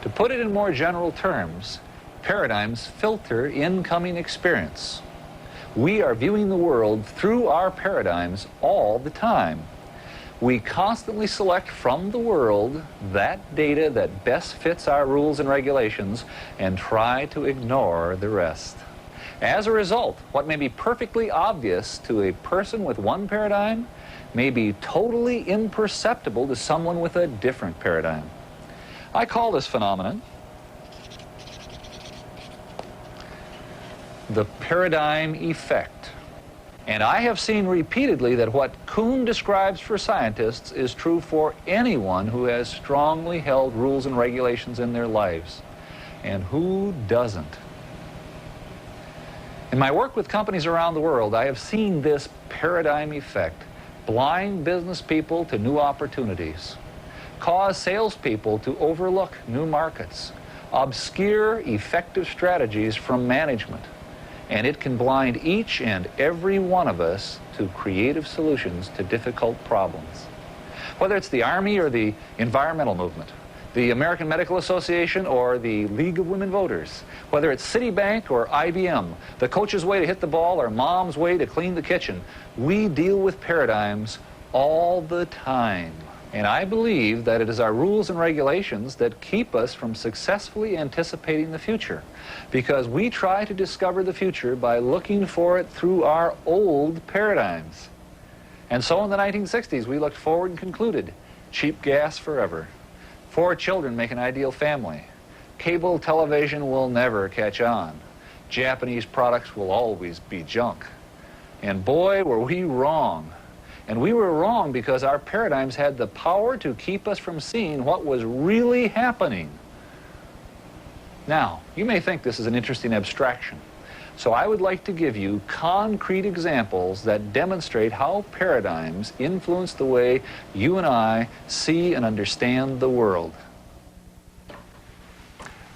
To put it in more general terms, paradigms filter incoming experience. We are viewing the world through our paradigms all the time. We constantly select from the world that data that best fits our rules and regulations and try to ignore the rest. As a result, what may be perfectly obvious to a person with one paradigm may be totally imperceptible to someone with a different paradigm. I call this phenomenon the paradigm effect. And I have seen repeatedly that what Kuhn describes for scientists is true for anyone who has strongly held rules and regulations in their lives. And who doesn't? In my work with companies around the world, I have seen this paradigm effect blind business people to new opportunities, cause salespeople to overlook new markets, obscure effective strategies from management, and it can blind each and every one of us to creative solutions to difficult problems. Whether it's the Army or the environmental movement, the American Medical Association or the League of Women Voters, whether it's Citibank or IBM, the coach's way to hit the ball or mom's way to clean the kitchen, we deal with paradigms all the time. And I believe that it is our rules and regulations that keep us from successfully anticipating the future, because we try to discover the future by looking for it through our old paradigms. And so in the 1960s, we looked forward and concluded, cheap gas forever. 4 children make an ideal family. Cable television will never catch on. Japanese products will always be junk. And boy, were we wrong. And we were wrong because our paradigms had the power to keep us from seeing what was really happening. Now, you may think this is an interesting abstraction. So I would like to give you concrete examples that demonstrate how paradigms influence the way you and I see and understand the world.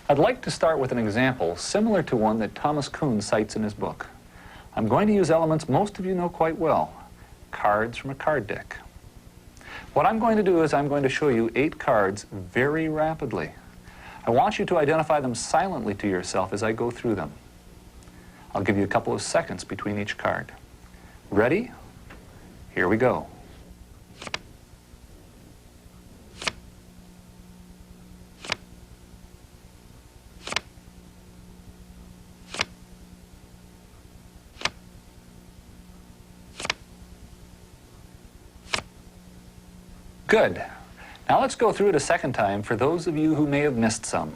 I'd like to start with an example similar to one that Thomas Kuhn cites in his book. I'm going to use elements most of you know quite well, cards from a card deck. What I'm going to do is I'm going to show you 8 cards very rapidly. I want you to identify them silently to yourself as I go through them. I'll give you a couple of seconds between each card. Ready? Here we go. Good. Now let's go through it a second time for those of you who may have missed some.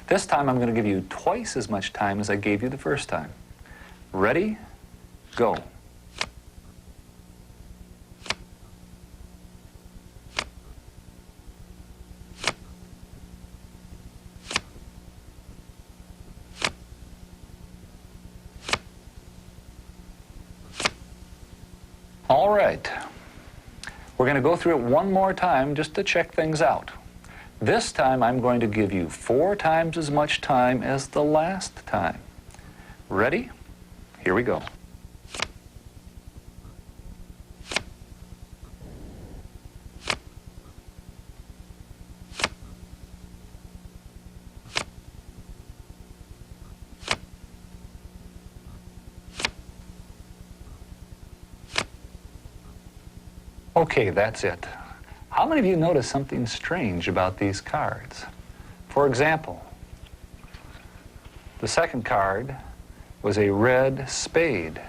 This time I'm going to give you twice as much time as I gave you the first time. Ready? Go. All right. We're going to go through it one more time just to check things out. This time I'm going to give you 4 times as much time as the last time. Ready? Here we go. Okay, that's it. How many of you noticed something strange about these cards? For example, the second card was a red spade,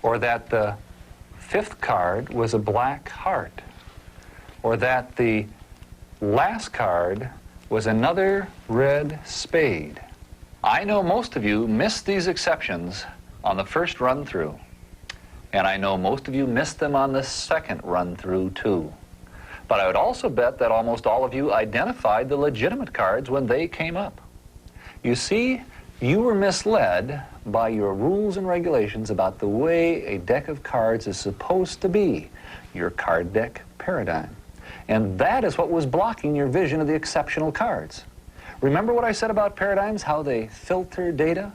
or that the 5th card was a black heart, or that the last card was another red spade. I know most of you missed these exceptions on the first run-through. And I know most of you missed them on the second run-through, too. But I would also bet that almost all of you identified the legitimate cards when they came up. You see, you were misled by your rules and regulations about the way a deck of cards is supposed to be, your card deck paradigm. And that is what was blocking your vision of the exceptional cards. Remember what I said about paradigms, how they filter data?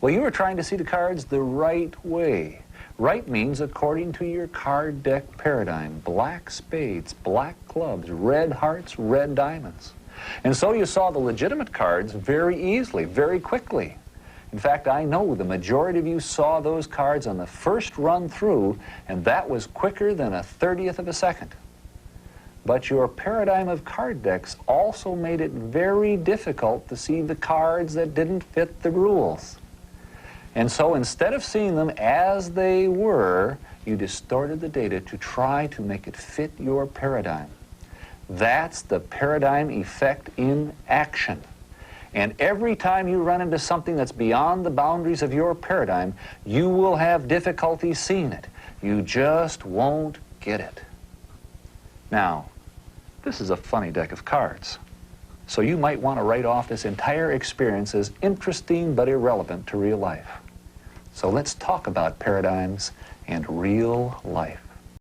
Well, you were trying to see the cards the right way, Right means according to your card deck paradigm, black spades, black clubs, red hearts, red diamonds. And so you saw the legitimate cards very easily, very quickly. In fact, I know the majority of you saw those cards on the first run through, and that was quicker than a 30th of a second. But your paradigm of card decks also made it very difficult to see the cards that didn't fit the rules. And so instead of seeing them as they were, you distorted the data to try to make it fit your paradigm. That's the paradigm effect in action. And every time you run into something that's beyond the boundaries of your paradigm, you will have difficulty seeing it. You just won't get it. Now, this is a funny deck of cards. So you might want to write off this entire experience as interesting but irrelevant to real life. So let's talk about paradigms and real life.